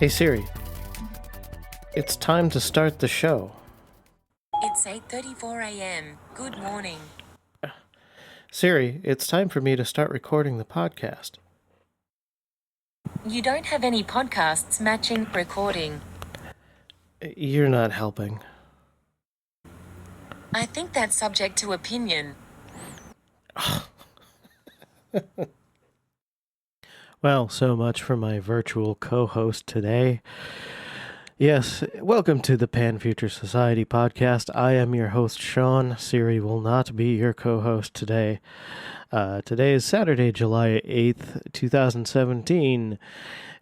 Hey Siri, it's time to start the show. It's 8:34 a.m. Good morning. Siri, it's time for me to start recording the podcast. You don't have any podcasts matching recording. You're not helping. I think that's subject to opinion. Well, so much for my virtual co-host today. Yes, welcome to the Pan Future Society podcast. I am your host, Sean. Siri will not be your co-host today. Today is Saturday, July 8th, 2017.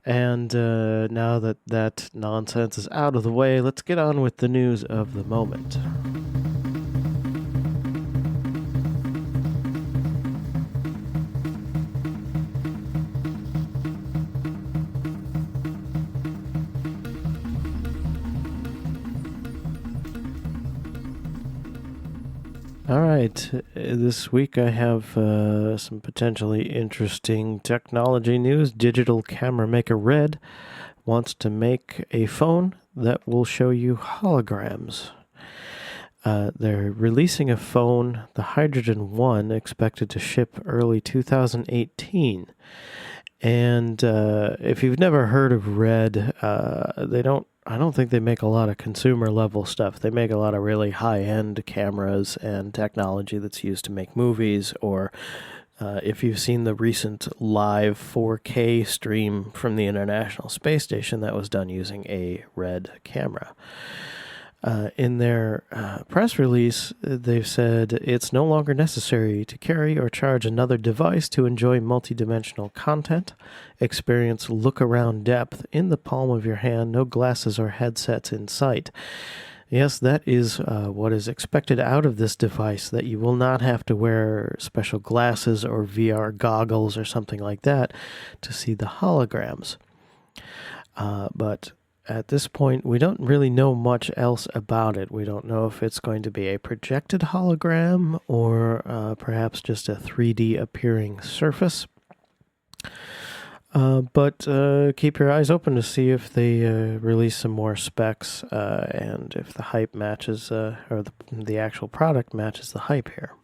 And now that nonsense is out of the way, let's get on with the news of the moment. All right, this week I have some potentially interesting technology news. Digital camera maker Red wants to make a phone that will show you holograms. They're releasing a phone, the Hydrogen 1, expected to ship early 2018. And if you've never heard of Red, I don't think they make a lot of consumer level stuff. They make a lot of really high-end cameras and technology that's used to make movies, or if you've seen the recent live 4K stream from the International Space Station, that was done using a Red camera. In their press release, they've said it's no longer necessary to carry or charge another device to enjoy multidimensional content. Experience look-around depth in the palm of your hand, no glasses or headsets in sight. Yes, that is what is expected out of this device, that you will not have to wear special glasses or VR goggles or something like that to see the holograms. But at this point, we don't really know much else about it. We don't know if it's going to be a projected hologram or perhaps just a 3D appearing surface. But keep your eyes open to see if they release some more specs and if the hype matches, or the actual product matches the hype here.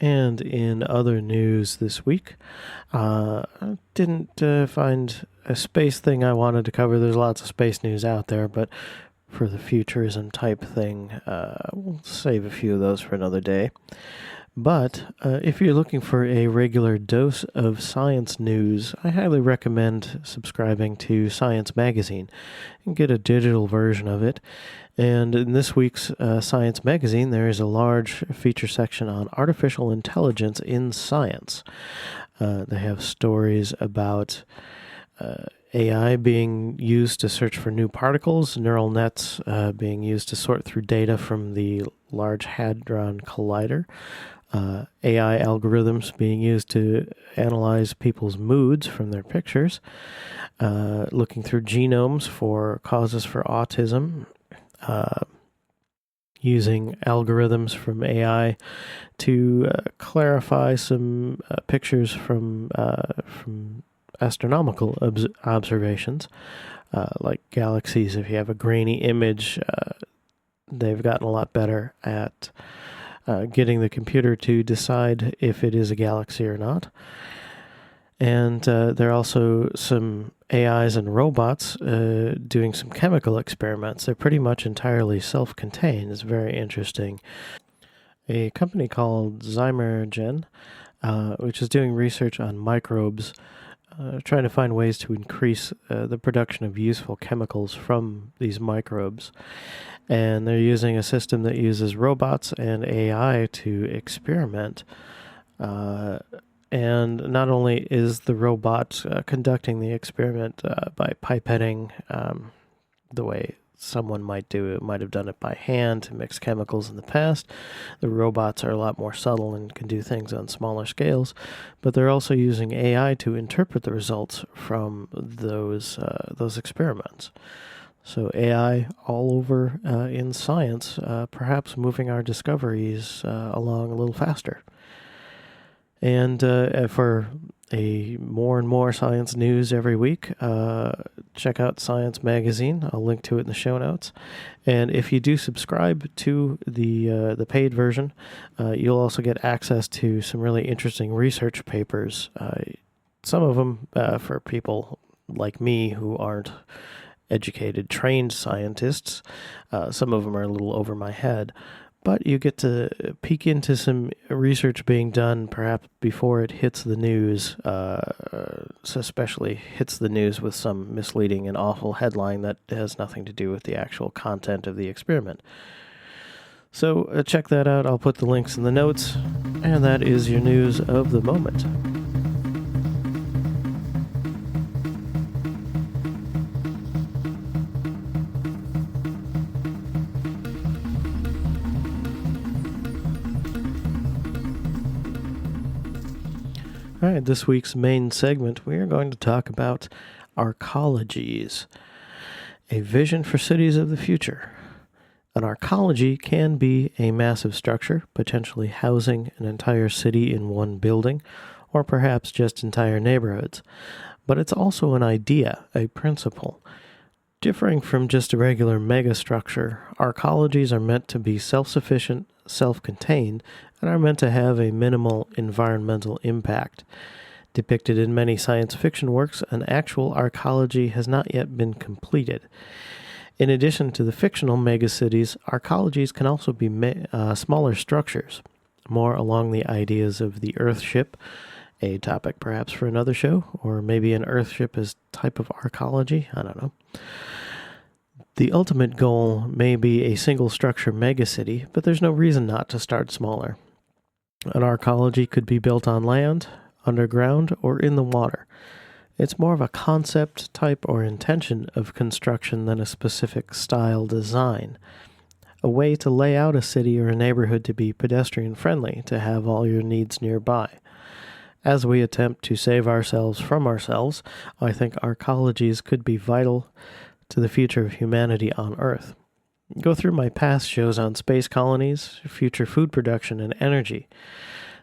And in other news this week, I didn't find a space thing I wanted to cover. There's lots of space news out there, but for the futurism type thing, we'll save a few of those for another day. But if you're looking for a regular dose of science news, I highly recommend subscribing to Science Magazine and get a digital version of it. And in this week's Science Magazine, there is a large feature section on artificial intelligence in science. They have stories about AI being used to search for new particles, neural nets being used to sort through data from the Large Hadron Collider, AI algorithms being used to analyze people's moods from their pictures, looking through genomes for causes for autism, using algorithms from AI to clarify some pictures from astronomical observations, like galaxies. If you have a grainy image, they've gotten a lot better at getting the computer to decide if it is a galaxy or not. And there are also some AIs and robots doing some chemical experiments. They're pretty much entirely self-contained. It's very interesting. A company called Zymergen, which is doing research on microbes, trying to find ways to increase the production of useful chemicals from these microbes. And they're using a system that uses robots and AI to experiment. And not only is the robot conducting the experiment by pipetting the way someone might do it, might have done it by hand to mix chemicals in the past. The robots are a lot more subtle and can do things on smaller scales, but they're also using AI to interpret the results from those experiments. So AI all over in science, perhaps moving our discoveries along a little faster. And for more and more science news every week. Check out Science Magazine. I'll link to it in the show notes. And if you do subscribe to the paid version, you'll also get access to some really interesting research papers. Some of them for people like me who aren't educated, trained scientists. Some of them are a little over my head. But you get to peek into some research being done perhaps before it hits the news, especially hits the news with some misleading and awful headline that has nothing to do with the actual content of the experiment. So check that out. I'll put the links in the notes. And that is your news of the moment. All right, this week's main segment, we are going to talk about arcologies, a vision for cities of the future. An arcology can be a massive structure, potentially housing an entire city in one building, or perhaps just entire neighborhoods. But it's also an idea, a principle. Differing from just a regular megastructure, arcologies are meant to be self-sufficient, self-contained, and are meant to have a minimal environmental impact. Depicted in many science fiction works, an actual arcology has not yet been completed. In addition to the fictional megacities, arcologies can also be smaller structures, more along the ideas of the Earthship, a topic perhaps for another show, or maybe an Earthship as type of arcology, I don't know. The ultimate goal may be a single structure megacity, but there's no reason not to start smaller. An arcology could be built on land, underground, or in the water. It's more of a concept, type, or intention of construction than a specific style design. A way to lay out a city or a neighborhood to be pedestrian-friendly, to have all your needs nearby. As we attempt to save ourselves from ourselves, I think arcologies could be vital to the future of humanity on Earth. Go through my past shows on space colonies, future food production, and energy.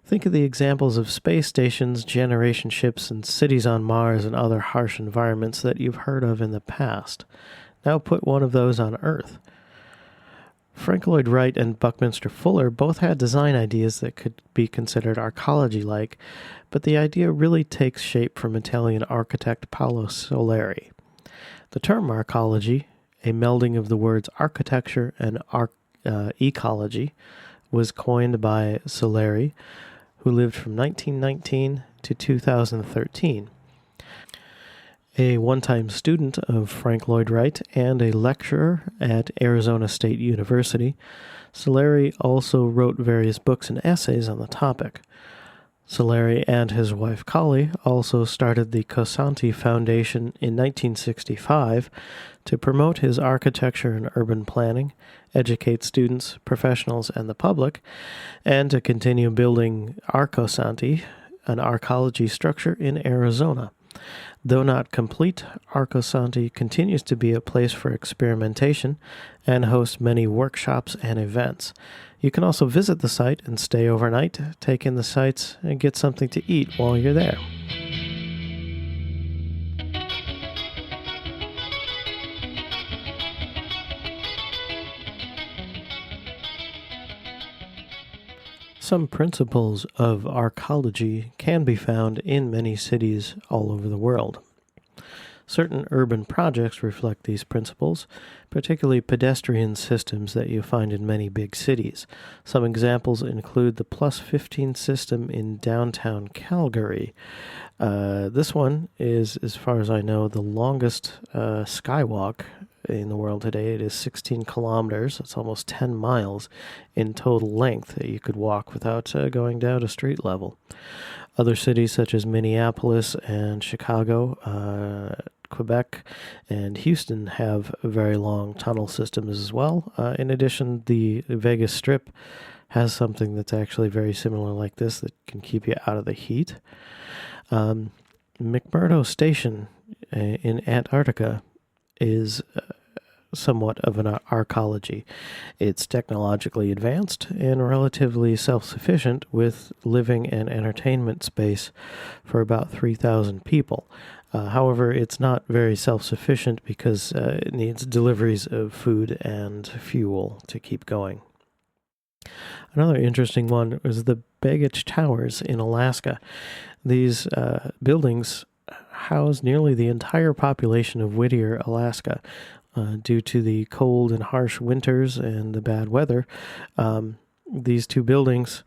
Think of the examples of space stations, generation ships, and cities on Mars and other harsh environments that you've heard of in the past. Now put one of those on Earth. Frank Lloyd Wright and Buckminster Fuller both had design ideas that could be considered arcology-like, but the idea really takes shape from Italian architect Paolo Soleri. The term arcology, a melding of the words architecture and ecology, was coined by Soleri, who lived from 1919 to 2013. A one-time student of Frank Lloyd Wright and a lecturer at Arizona State University, Soleri also wrote various books and essays on the topic. Soleri and his wife Collie also started the Cosanti Foundation in 1965 to promote his architecture and urban planning, educate students, professionals, and the public, and to continue building Arcosanti, an arcology structure in Arizona. Though not complete, Arcosanti continues to be a place for experimentation and hosts many workshops and events. You can also visit the site and stay overnight, take in the sights, and get something to eat while you're there. Some principles of arcology can be found in many cities all over the world. Certain urban projects reflect these principles, particularly pedestrian systems that you find in many big cities. Some examples include the Plus 15 system in downtown Calgary. This one is, as far as I know, the longest skywalk in the world today. It is 16 kilometers. It's almost 10 miles in total length that you could walk without going down to street level. Other cities such as Minneapolis and Chicago, Quebec, and Houston have very long tunnel systems as well. In addition, the Vegas Strip has something that's actually very similar like this that can keep you out of the heat. McMurdo Station in Antarctica is somewhat of an arcology. It's technologically advanced and relatively self-sufficient, with living and entertainment space for about 3,000 people. However, it's not very self-sufficient because it needs deliveries of food and fuel to keep going. Another interesting one was the Baggage Towers in Alaska. These buildings house nearly the entire population of Whittier, Alaska. Due to the cold and harsh winters and the bad weather, these two buildings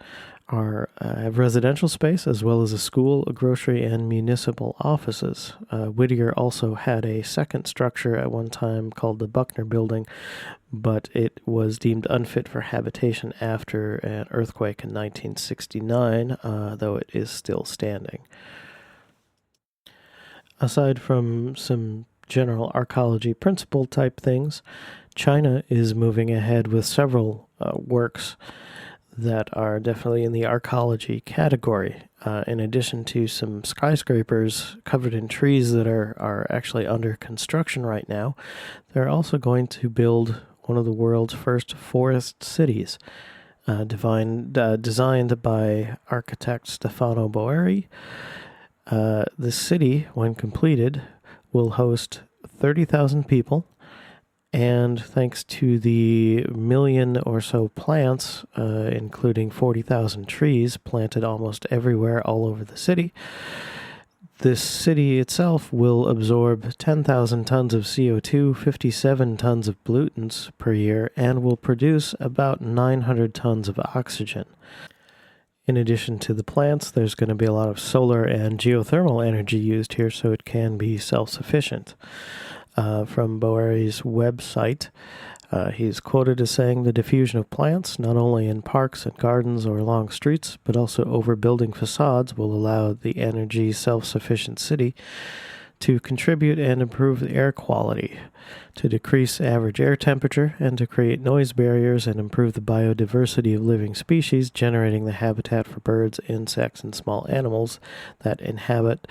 have residential space as well as a school, a grocery, and municipal offices. Whittier also had a second structure at one time called the Buckner Building, but it was deemed unfit for habitation after an earthquake in 1969, though it is still standing. Aside from some general arcology principle type things, China is moving ahead with several works that are definitely in the arcology category. In addition to some skyscrapers covered in trees that are actually under construction right now, they're also going to build one of the world's first forest cities, designed by architect Stefano Boeri. The city, when completed, will host 30,000 people, and thanks to the million or so plants, including 40,000 trees planted almost everywhere all over the city, this city itself will absorb 10,000 tons of CO2, 57 tons of pollutants per year, and will produce about 900 tons of oxygen. In addition to the plants, there's going to be a lot of solar and geothermal energy used here, so it can be self-sufficient. From Boeri's website, he's quoted as saying, "The diffusion of plants, not only in parks and gardens or along streets, but also over building facades, will allow the energy self-sufficient city to contribute and improve the air quality, to decrease average air temperature, and to create noise barriers and improve the biodiversity of living species, generating the habitat for birds, insects, and small animals that inhabit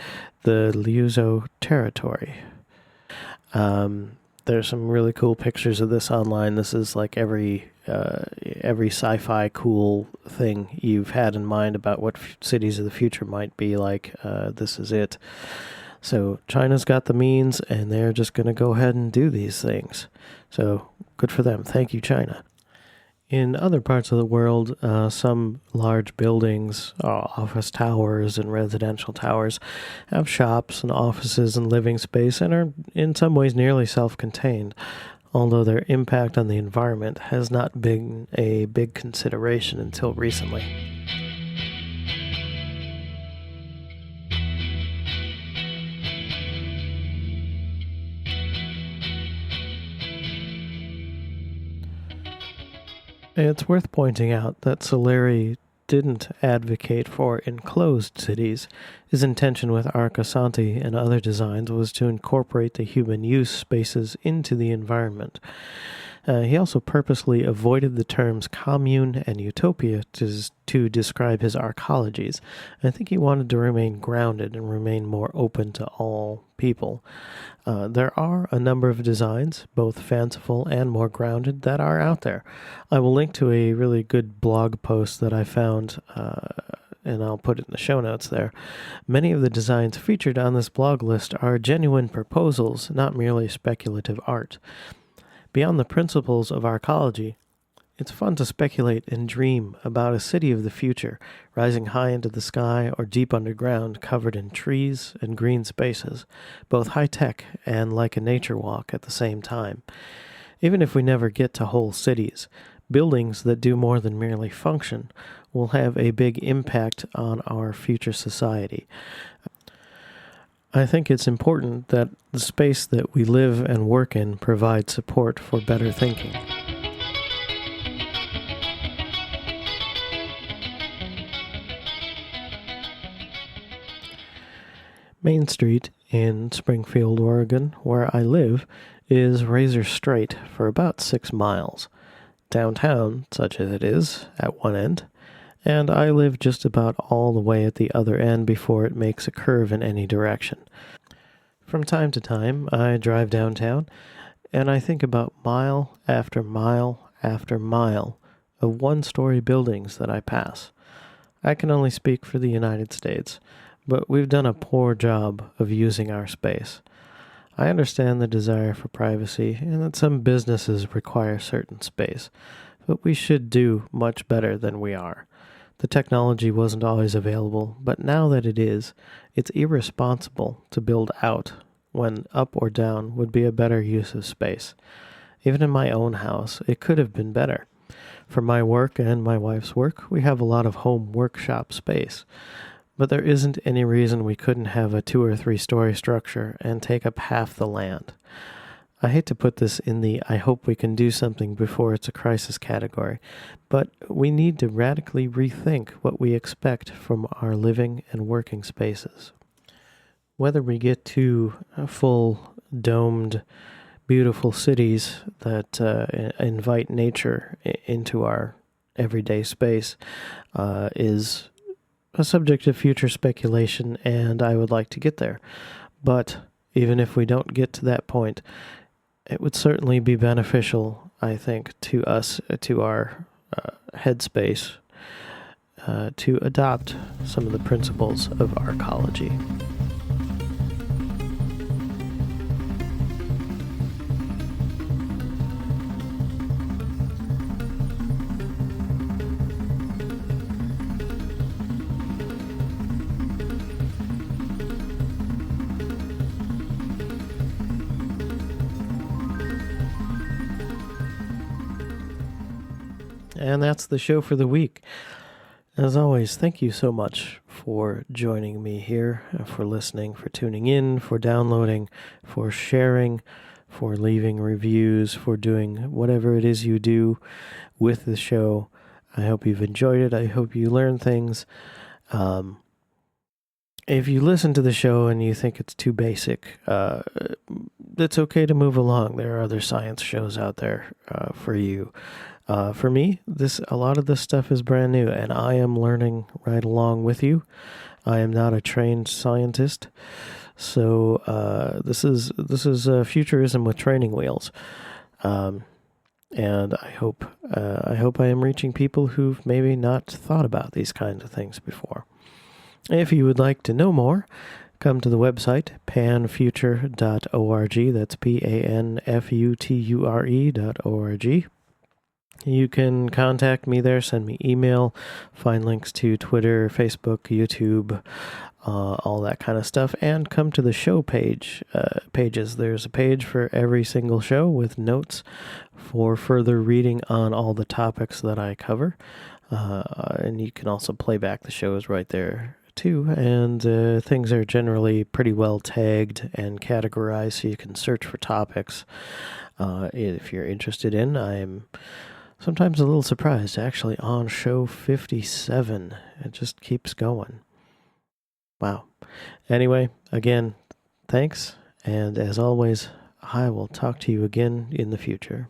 the Liuzhou territory." There's some really cool pictures of this online. This is like every sci-fi cool thing you've had in mind about what cities of the future might be like. This is it. So China's got the means, and they're just going to go ahead and do these things. So good for them. Thank you, China. In other parts of the world, some large buildings, office towers and residential towers, have shops and offices and living space and are in some ways nearly self-contained, although their impact on the environment has not been a big consideration until recently. It's worth pointing out that Soleri didn't advocate for enclosed cities. His intention with Arcosanti and other designs was to incorporate the human use spaces into the environment. He also purposely avoided the terms commune and utopia to describe his arcologies. I think he wanted to remain grounded and remain more open to all people. There are a number of designs, both fanciful and more grounded, that are out there. I will link to a really good blog post that I found, and I'll put it in the show notes there. Many of the designs featured on this blog list are genuine proposals, not merely speculative art. Beyond the principles of arcology, it's fun to speculate and dream about a city of the future, rising high into the sky or deep underground, covered in trees and green spaces, both high-tech and like a nature walk at the same time. Even if we never get to whole cities, buildings that do more than merely function will have a big impact on our future society. I think it's important that the space that we live and work in provides support for better thinking. Main Street in Springfield, Oregon, where I live, is razor straight for about 6 miles. Downtown, such as it is, at one end, and I live just about all the way at the other end before it makes a curve in any direction. From time to time, I drive downtown, And I think about mile after mile after mile of one-story buildings that I pass. I can only speak for the United States, but we've done a poor job of using our space. I understand the desire for privacy and that some businesses require certain space, but we should do much better than we are. The technology wasn't always available, but now that it is, it's irresponsible to build out when up or down would be a better use of space. Even in my own house, it could have been better. For my work and my wife's work, we have a lot of home workshop space. But there isn't any reason we couldn't have a 2 or 3-story structure and take up half the land. I hate to put this in the I hope we can do something before it's a crisis category, but we need to radically rethink what we expect from our living and working spaces. Whether we get to full domed, beautiful cities that invite nature into our everyday space is a subject of future speculation, and I would like to get there. But even if we don't get to that point, it would certainly be beneficial, I think, to us, to our headspace, to adopt some of the principles of arcology. And that's the show for the week. As always, thank you so much for joining me here, for listening, for tuning in, for downloading, for sharing, for leaving reviews, for doing whatever it is you do with the show. I hope you've enjoyed it. I hope you learn things. If you listen to the show and you think it's too basic, it's okay to move along. There are other science shows out there for you. For me, a lot of this stuff is brand new, and I am learning right along with you. I am not a trained scientist, so this is futurism with training wheels, and I hope I am reaching people who've maybe not thought about these kinds of things before. If you would like to know more, come to the website panfuture.org. That's panfuture.org. You can contact me there, send me email, find links to Twitter, Facebook, YouTube, all that kind of stuff, and come to the show pages. There's a page for every single show with notes for further reading on all the topics that I cover, and you can also play back the shows right there too, and things are generally pretty well tagged and categorized, so you can search for topics if you're interested in. I'm sometimes a little surprised, actually, on show 57. It just keeps going. Wow. Anyway, again, thanks, and as always, I will talk to you again in the future.